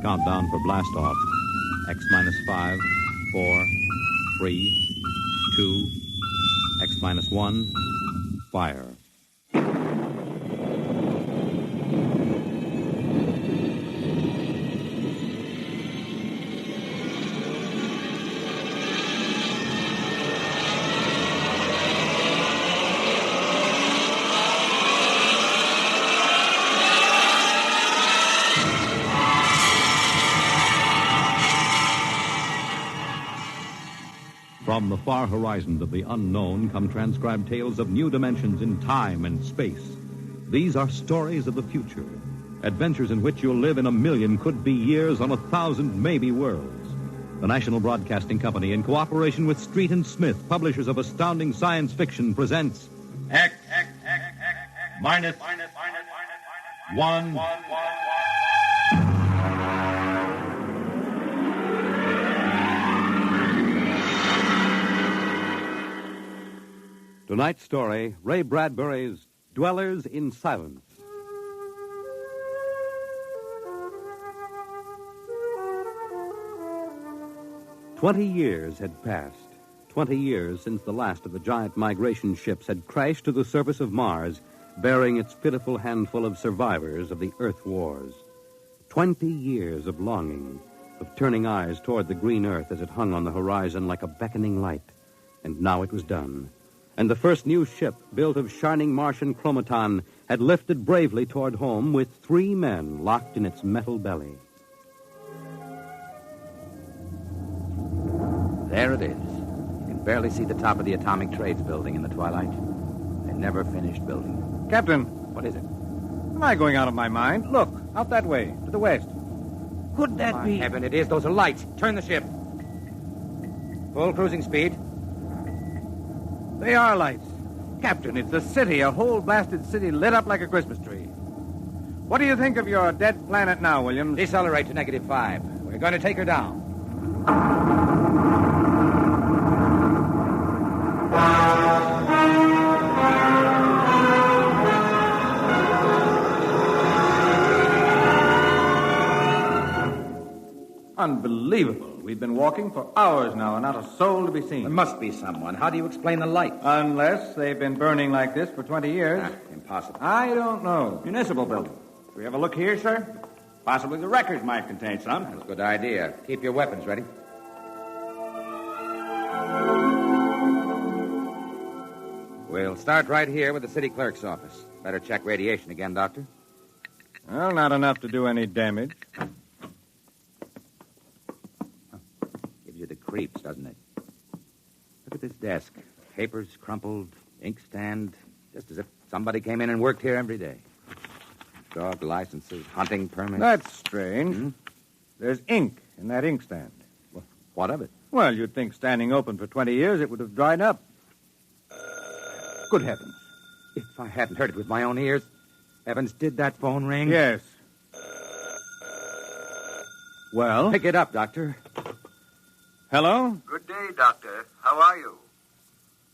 Countdown for blast off. X minus 5, 4, 3, 2, X minus 1, fire. From the far horizons of the unknown come transcribed tales of new dimensions in time and space. These are stories of the future, adventures in which you'll live in 1,000,000 could-be years on 1,000 maybe worlds. The National Broadcasting Company, in cooperation with Street and Smith, publishers of astounding science fiction, presents X minus 1. Tonight's story, Ray Bradbury's Dwellers in Silence. "20 years had passed. 20 years since the last of the giant migration ships had crashed to the surface of Mars, bearing its pitiful handful of survivors of the Earth Wars. 20 years of longing, of turning eyes toward the green Earth as it hung on the horizon like a beckoning light. And now it was done. And the first new ship, built of shining Martian chromaton, had lifted bravely toward home with 3 men locked in its metal belly. There it is. You can barely see the top of the Atomic Trades building in the twilight. They never finished building. Captain, What is it? am I going out of my mind? Look, out that way, to the west. Could that be... Heaven, it is. Those are lights. Turn the ship. Full cruising speed. They are lights. Captain, it's a city, a whole blasted city lit up like a Christmas tree. What do you think of your dead planet now, Williams? Decelerate to -5. We're going to take her down. Unbelievable. We've been walking for hours now and not a soul to be seen. There must be someone. How do you explain the light? Unless they've been burning like this for 20 years. Impossible. I don't know. Municipal building. Do we have a look here, sir? Possibly the records might contain some. That's a good idea. Keep your weapons ready. We'll start right here with the city clerk's office. Better check radiation again, Doctor. Well, not enough to do any damage. Gives you the creeps, doesn't it? Look at this desk. Papers crumpled, inkstand, just as if somebody came in and worked here every day. Dog licenses, hunting permits. That's strange. There's ink in that inkstand. Well, what of it? Well, you'd think standing open for 20 years it would have dried up. Good heavens. If I hadn't heard it with my own ears. Heavens, did that phone ring? Yes. Well? Pick it up, Doctor. Hello? Good day, Doctor. How are you?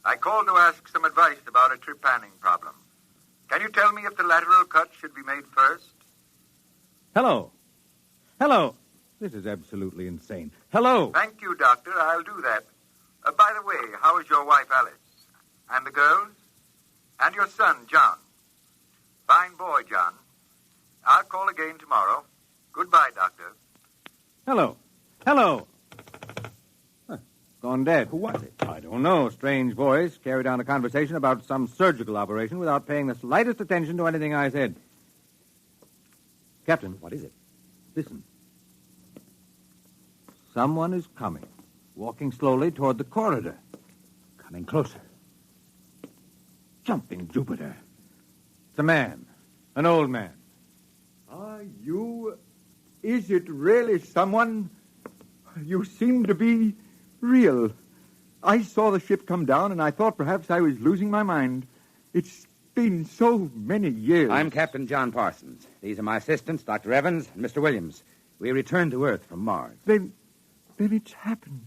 I called to ask some advice about a trepanning problem. Can you tell me if the lateral cut should be made first? Hello? Hello? This is absolutely insane. Hello? Thank you, Doctor. I'll do that. By the way, how is your wife, Alice? And the girls? And your son, John? Fine boy, John. I'll call again tomorrow. Goodbye, Doctor. Hello? Hello? Gone dead. Who was it? I don't know. Strange voice carried on a conversation about some surgical operation without paying the slightest attention to anything I said. Captain. What is it? Listen. Someone is coming, walking slowly toward the corridor. Coming closer. Jumping Jupiter. It's a man. An old man. Are you... Is it really someone? You seem to be real. I saw the ship come down, and I thought perhaps I was losing my mind. It's been so many years. I'm Captain John Parsons. These are my assistants, Dr. Evans and Mr. Williams. We returned to Earth from Mars. Then it's happened.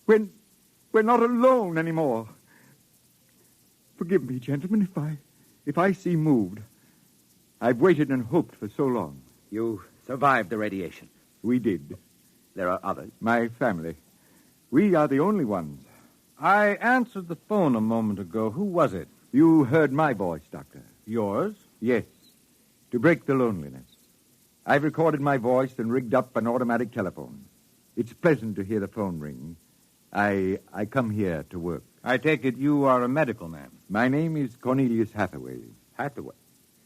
We're not alone anymore. Forgive me, gentlemen, if I seem moved. I've waited and hoped for so long. You survived the radiation. We did. There are others. My family. We are the only ones. I answered the phone a moment ago. Who was it? You heard my voice, Doctor. Yours? Yes. To break the loneliness. I've recorded my voice and rigged up an automatic telephone. It's pleasant to hear the phone ring. I come here to work. I take it you are a medical man. My name is Cornelius Hathaway. Hathaway?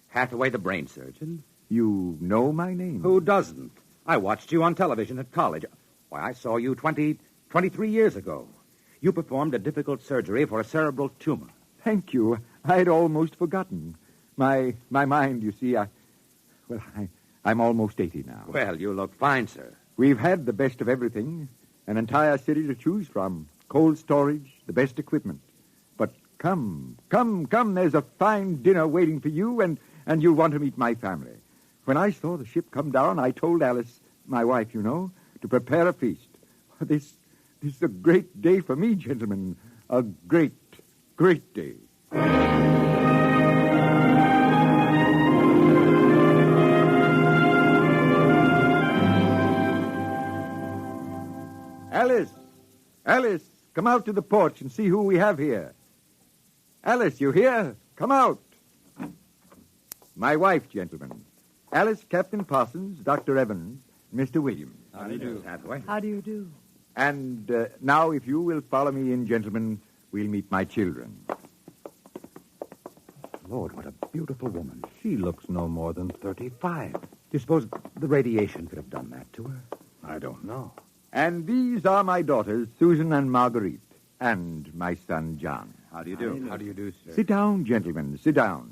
Hathaway, the brain surgeon? You know my name? Who doesn't? I watched you on television at college. Why, I saw you 23 years ago. You performed a difficult surgery for a cerebral tumor. Thank you. I'd almost forgotten. My mind, you see, I'm almost 80 now. Well, you look fine, sir. We've had the best of everything. An entire city to choose from. Cold storage, the best equipment. But come. There's a fine dinner waiting for you, and you'll want to meet my family. When I saw the ship come down, I told Alice, my wife, you know, to prepare a feast. This is a great day for me, gentlemen. A great, great day. Alice, come out to the porch and see who we have here. Alice, you here? Come out. My wife, gentlemen. Alice, Captain Parsons, Dr. Evans, Mr. Williams. How do you do, Hathaway? How do you do? And now, if you will follow me in, gentlemen, we'll meet my children. Lord, what a beautiful woman. She looks no more than 35. Do you suppose the radiation could have done that to her? I don't know. And these are my daughters, Susan and Marguerite, and my son, John. How do you do? How do you do, sir? Sit down, gentlemen, sit down.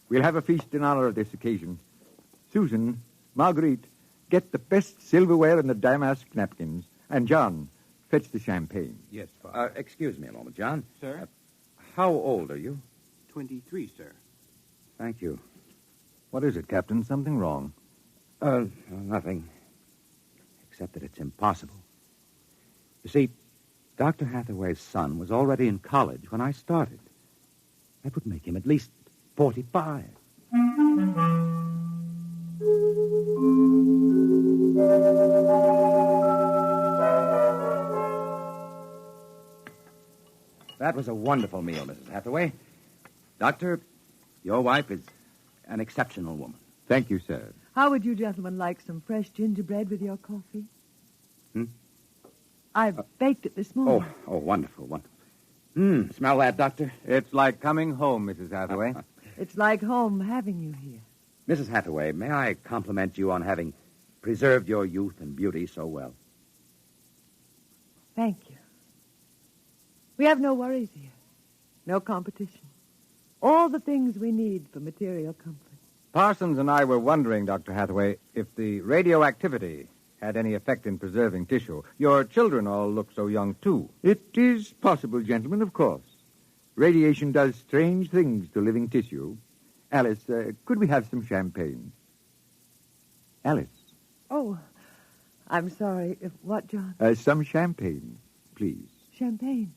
We'll have a feast in honor of this occasion. Susan, Marguerite, get the best silverware and the damask napkins. And John, fetch the champagne. Yes, Father. Excuse me a moment, John. Sir? How old are you? 23, sir. Thank you. What is it, Captain? Something wrong? Nothing. Except that it's impossible. You see, Dr. Hathaway's son was already in college when I started. That would make him at least 45. That was a wonderful meal, Mrs. Hathaway. Doctor, your wife is an exceptional woman. Thank you, sir. How would you gentlemen like some fresh gingerbread with your coffee? I baked it this morning. Oh, wonderful, wonderful. Smell that, Doctor? It's like coming home, Mrs. Hathaway. It's like home having you here. Mrs. Hathaway, may I compliment you on having preserved your youth and beauty so well? Thank you. We have no worries here. No competition. All the things we need for material comfort. Parsons and I were wondering, Dr. Hathaway, if the radioactivity had any effect in preserving tissue. Your children all look so young, too. It is possible, gentlemen, of course. Radiation does strange things to living tissue. Alice, could we have some champagne? Alice. Oh, I'm sorry. What, John? Some champagne, please. Champagne.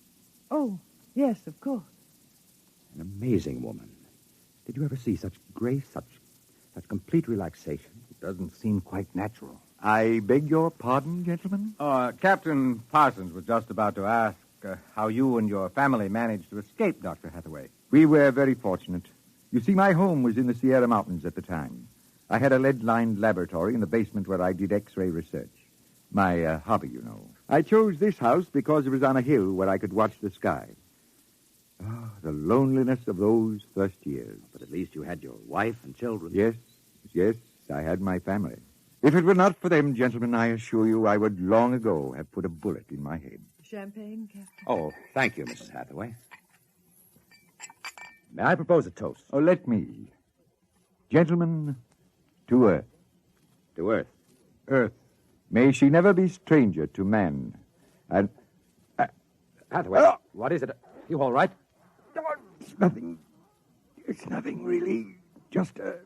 Oh, yes, of course. An amazing woman. Did you ever see such grace, such complete relaxation? It doesn't seem quite natural. I beg your pardon, gentlemen? Captain Parsons was just about to ask how you and your family managed to escape, Dr. Hathaway. We were very fortunate. You see, my home was in the Sierra Mountains at the time. I had a lead-lined laboratory in the basement where I did X-ray research. My hobby, you know. I chose this house because it was on a hill where I could watch the sky. Oh, the loneliness of those first years. But at least you had your wife and children. Yes, I had my family. If it were not for them, gentlemen, I assure you I would long ago have put a bullet in my head. Champagne, Captain? Oh, thank you, Mrs. Hathaway. May I propose a toast? Oh, let me. Gentlemen, to Earth. To Earth. Earth. May she never be stranger to man. And... Hathaway, what is it? You all right? It's nothing. It's nothing, really. Just a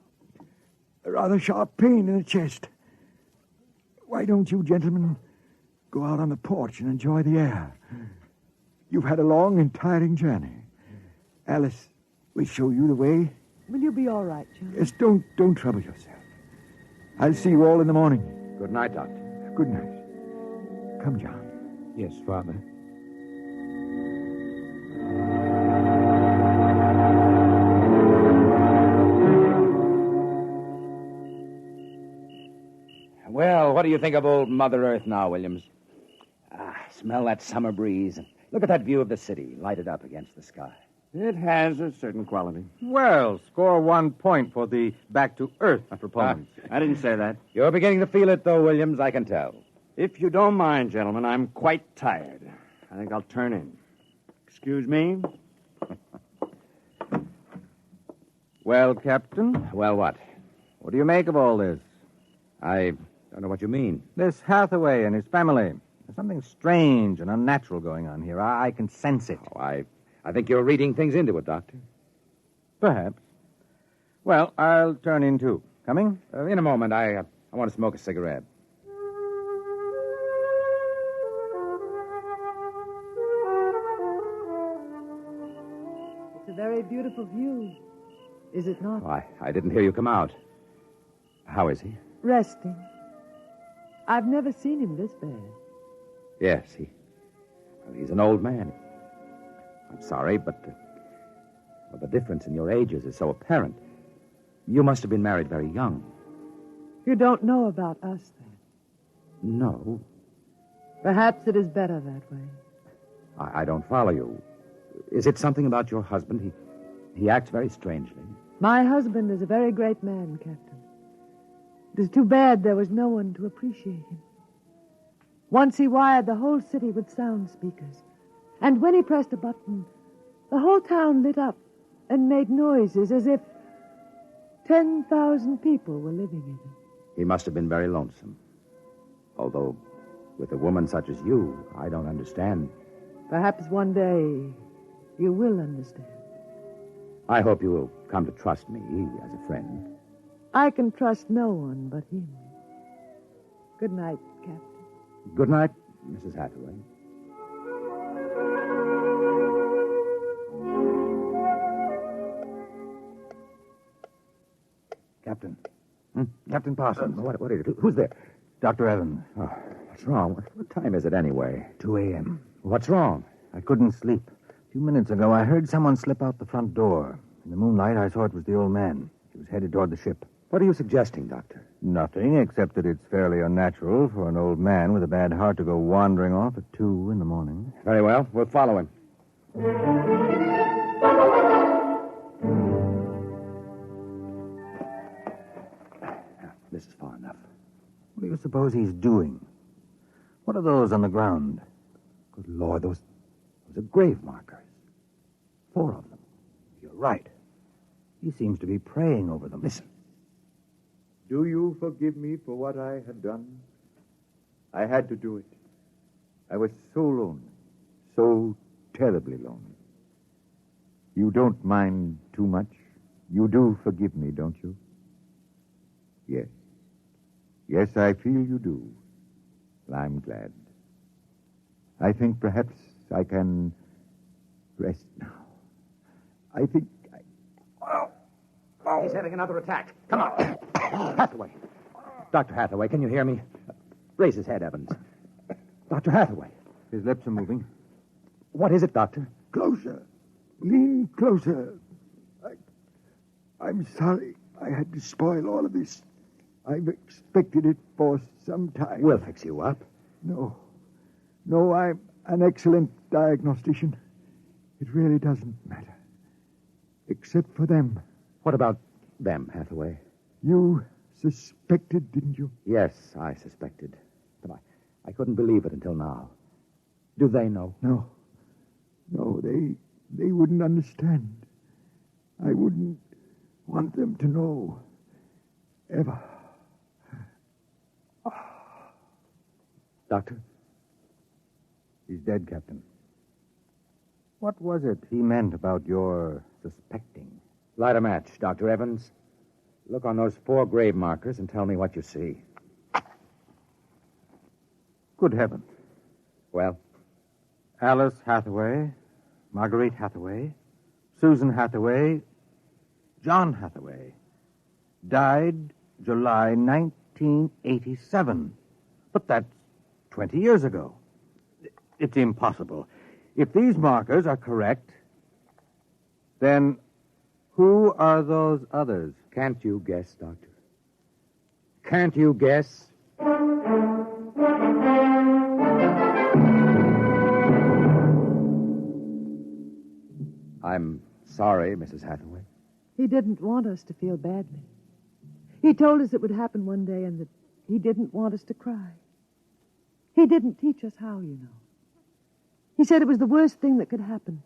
rather sharp pain in the chest. Why don't you gentlemen go out on the porch and enjoy the air? You've had a long and tiring journey. Alice, we'll show you the way. Will you be all right, John? Yes, don't trouble yourself. I'll see you all in the morning. Good night, Doctor. Good night. Come, John. Yes, Father. Well, what do you think of old Mother Earth now, Williams? Smell that summer breeze. Look at that view of the city, lighted up against the sky. It has a certain quality. Well, score 1 point for the back-to-earth proponents. I didn't say that. You're beginning to feel it, though, Williams, I can tell. If you don't mind, gentlemen, I'm quite tired. I think I'll turn in. Excuse me? Well, Captain, Well, what? what do you make of all this? I don't know what you mean. This Hathaway and his family. There's something strange and unnatural going on here. I can sense it. Oh, I think you're reading things into it, Doctor. Perhaps. Well, I'll turn in, too. Coming? In a moment, I want to smoke a cigarette. It's a very beautiful view, is it not? Oh, I didn't hear you come out. How is he? Resting. I've never seen him this bad. Yes, he's an old man. I'm sorry, but the difference in your ages is so apparent. You must have been married very young. You don't know about us, then. No, Perhaps it is better that way. I don't follow you. Is it something about your husband? He acts very strangely. My husband is a very great man, Captain. It is too bad there was no one to appreciate him. Once he wired the whole city with sound speakers. And when he pressed a button, the whole town lit up and made noises as if 10,000 people were living in it. He must have been very lonesome. Although, with a woman such as you, I don't understand. Perhaps one day you will understand. I hope you will come to trust me as a friend. I can trust no one but him. Good night, Captain. Good night, Mrs. Hathaway. Captain. Captain Parsons. What is it? Who's there? Dr. Evans. Oh, what's wrong? What time is it anyway? 2 a.m. What's wrong? I couldn't sleep. A few minutes ago, I heard someone slip out the front door. In the moonlight, I saw it was the old man. He was headed toward the ship. What are you suggesting, Doctor? Nothing, except that it's fairly unnatural for an old man with a bad heart to go wandering off at 2 in the morning. Very well. We'll follow him. This is far enough. What do you suppose he's doing? What are those on the ground? Good Lord, those are grave markers. 4 of them. You're right. He seems to be praying over them. Listen. Do you forgive me for what I had done? I had to do it. I was so lonely. So terribly lonely. You don't mind too much? You do forgive me, don't you? Yes. Yes, I feel you do. Well, I'm glad. I think perhaps I can rest now. I think He's having another attack. Come on. Hathaway. Dr. Hathaway, can you hear me? Raise his head, Evans. Dr. Hathaway. His lips are moving. What is it, Doctor? Closer. Lean closer. I'm sorry I had to spoil all of this. I've expected it for some time. We'll fix you up. No, I'm an excellent diagnostician. It really doesn't matter. Except for them. What about them, Hathaway? You suspected, didn't you? Yes, I suspected. But I couldn't believe it until now. Do they know? No, they wouldn't understand. I wouldn't want them to know. Ever. Doctor? He's dead, Captain. What was it he meant about your suspecting? Light a match, Dr. Evans. Look on those 4 grave markers and tell me what you see. Good heavens. Well? Alice Hathaway, Marguerite Hathaway, Susan Hathaway, John Hathaway. Died July 1987. But that's 20 years ago. It's impossible. If these markers are correct, then who are those others? Can't you guess, Doctor? Can't you guess? I'm sorry, Mrs. Hathaway. He didn't want us to feel badly. He told us it would happen one day and that he didn't want us to cry. He didn't teach us how, you know. He said it was the worst thing that could happen,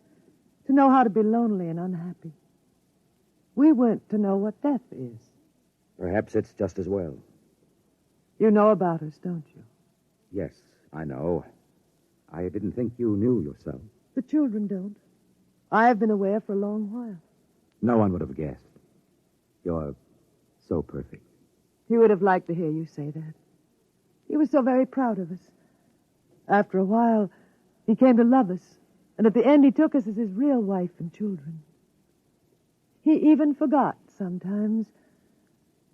to know how to be lonely and unhappy. We weren't to know what death is. Perhaps it's just as well. You know about us, don't you? Yes, I know. I didn't think you knew yourself. The children don't. I've been aware for a long while. No one would have guessed. You're so perfect. He would have liked to hear you say that. He was so very proud of us. After a while, he came to love us, and at the end he took us as his real wife and children. He even forgot sometimes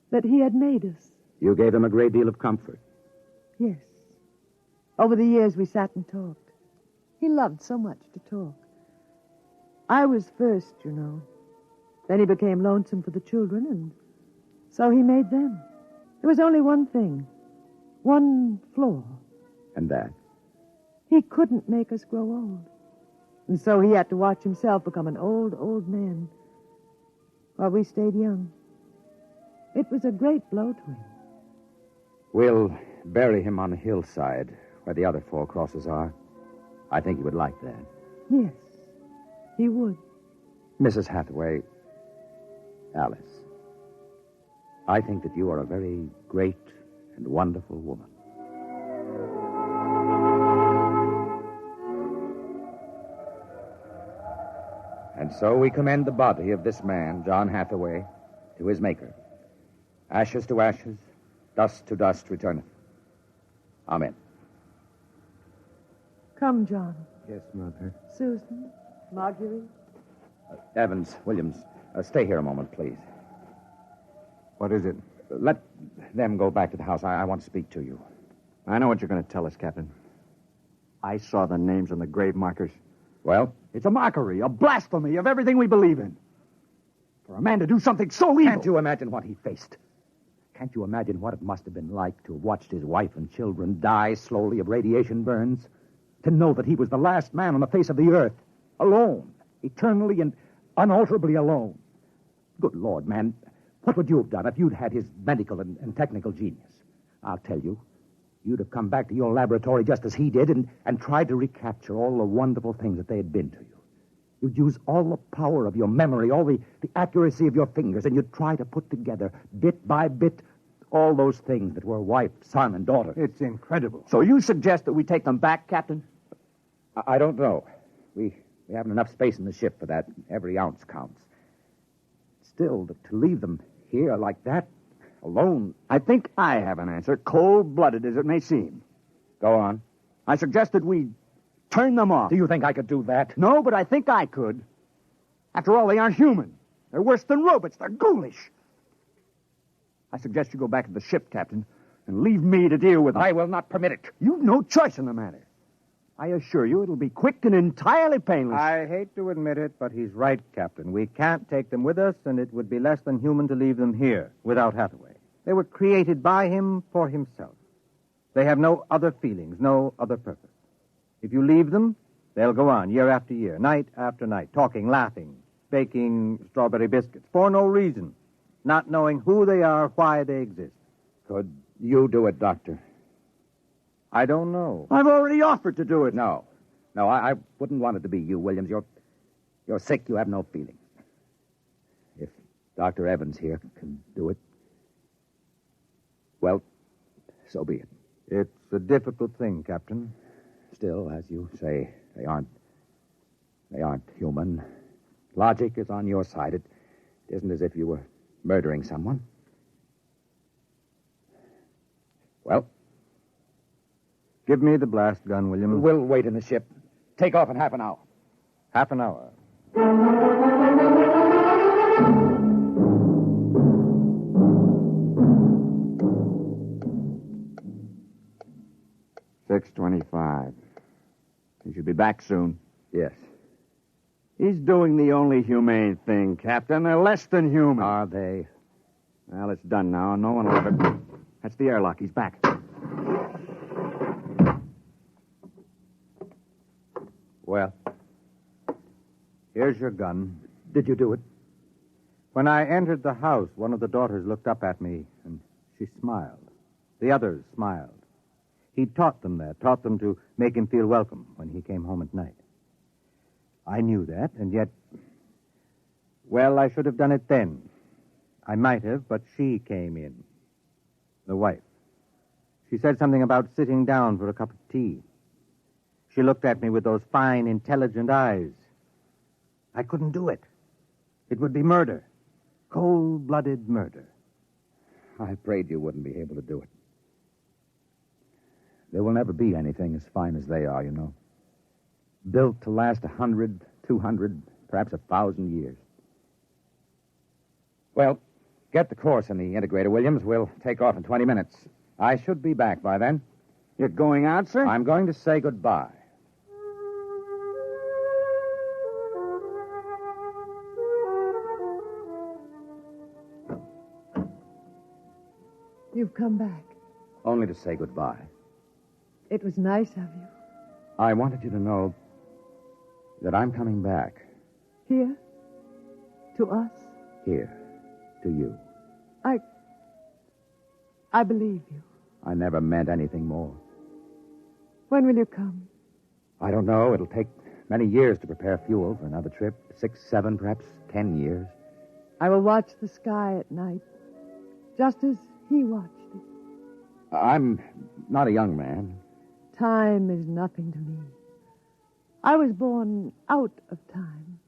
that he had made us. You gave him a great deal of comfort. Yes. Over the years we sat and talked. He loved so much to talk. I was first, you know. Then he became lonesome for the children, and so he made them. There was only one thing. One flaw. And that? He couldn't make us grow old. And so he had to watch himself become an old, old man while we stayed young. It was a great blow to him. We'll bury him on the hillside where the other 4 crosses are. I think he would like that. Yes, he would. Mrs. Hathaway, Alice, I think that you are a very great and wonderful woman. And so we commend the body of this man, John Hathaway, to his Maker. Ashes to ashes, dust to dust returneth. Amen. Come, John. Yes, Mother. Susan, Marguerite. Evans, Williams, stay here a moment, please. What is it? Let them go back to the house. I want to speak to you. I know what you're going to tell us, Captain. I saw the names on the grave markers. Well? It's a mockery, a blasphemy of everything we believe in. For a man to do something so evil. Can't you imagine what he faced? Can't you imagine what it must have been like to have watched his wife and children die slowly of radiation burns? To know that he was the last man on the face of the earth, alone, eternally and unalterably alone. Good Lord, man, what would you have done if you'd had his medical and technical genius? I'll tell you, you'd have come back to your laboratory just as he did and tried to recapture all the wonderful things that they had been to you. You'd use all the power of your memory, all the accuracy of your fingers, and you'd try to put together, bit by bit, all those things that were wife, son, and daughter. It's incredible. So you suggest that we take them back, Captain? I don't know. We haven't enough space in the ship for that. Every ounce counts. Still, to leave them here like that, alone... I think I have an answer, cold-blooded as it may seem. Go on. I suggested we turn them off. Do you think I could do that? No, but I think I could. After all, they aren't human. They're worse than robots. They're ghoulish. I suggest you go back to the ship, Captain, and leave me to deal with them. I will not permit it. You've no choice in the matter. I assure you it'll be quick and entirely painless. I hate to admit it, but he's right, Captain. We can't take them with us, and it would be less than human to leave them here without Hathaway. They were created by him for himself. They have no other feelings, no other purpose. If you leave them, they'll go on year after year, night after night, talking, laughing, baking strawberry biscuits for no reason, not knowing who they are, why they exist. Could you do it, Doctor? I don't know. I've already offered to do it. No, I wouldn't want it to be you, Williams. You're sick. You have no feelings. If Dr. Evans here can do it, well, so be it. It's a difficult thing, Captain. Still, as you say, they aren't human. Logic is on your side. It isn't as if you were murdering someone. Well, give me the blast gun, William. We'll wait in the ship. Take off in half an hour. Half an hour. 6:25. He should be back soon. Yes. He's doing the only humane thing, Captain. They're less than human. Are they? Well, it's done now. No one will ever... That's the airlock. He's back. Well, here's your gun. Did you do it? When I entered the house, one of the daughters looked up at me, and she smiled. The others smiled. He taught them that, taught them to make him feel welcome when he came home at night. I knew that, and yet... Well, I should have done it then. I might have, but she came in. The wife. She said something about sitting down for a cup of tea. She looked at me with those fine, intelligent eyes. I couldn't do it. It would be murder. Cold-blooded murder. I prayed you wouldn't be able to do it. There will never be anything as fine as they are, you know. Built to last 100, 200, perhaps 1,000 years. Well, get the course in the integrator, Williams. We'll take off in 20 minutes. I should be back by then. You're going out, sir? I'm going to say goodbye. You've come back. Only to say goodbye. It was nice of you. I wanted you to know that I'm coming back. Here? To us? Here. To you. I believe you. I never meant anything more. When will you come? I don't know. It'll take many years to prepare fuel for another trip. 6, 7, perhaps 10 years. I will watch the sky at night, just as he watched it. I'm not a young man. Time is nothing to me. I was born out of time.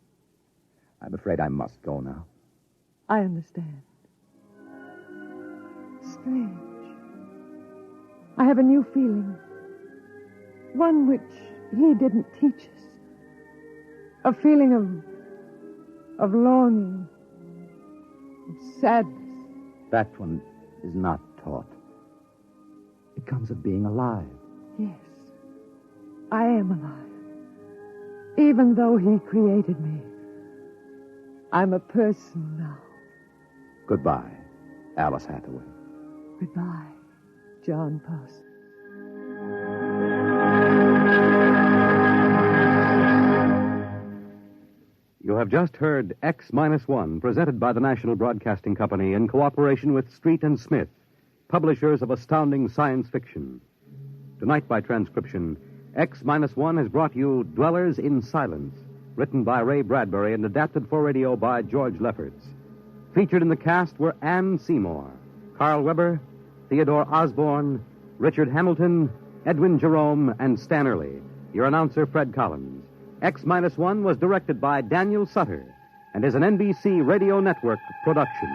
I'm afraid I must go now. I understand. Strange. I have a new feeling. One which he didn't teach us. A feeling of longing, of sadness. That one is not taught. It comes of being alive. Yes, I am alive. Even though he created me, I'm a person now. Goodbye, Alice Hathaway. Goodbye, John Parsons. You have just heard X-1, presented by the National Broadcasting Company in cooperation with Street and Smith, publishers of astounding science fiction. Tonight, by transcription, X-1 has brought you Dwellers in Silence, written by Ray Bradbury and adapted for radio by George Lefferts. Featured in the cast were Anne Seymour, Carl Weber, Theodore Osborne, Richard Hamilton, Edwin Jerome, and Stan Early. Your announcer, Fred Collins. X-1 was directed by Daniel Sutter and is an NBC Radio Network production.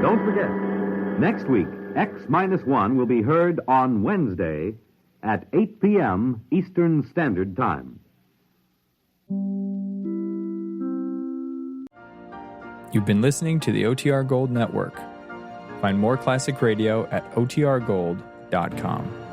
Don't forget, next week, X-1 will be heard on Wednesday at 8 p.m. Eastern Standard Time. You've been listening to the OTR Gold Network. Find more classic radio at otrgold.com.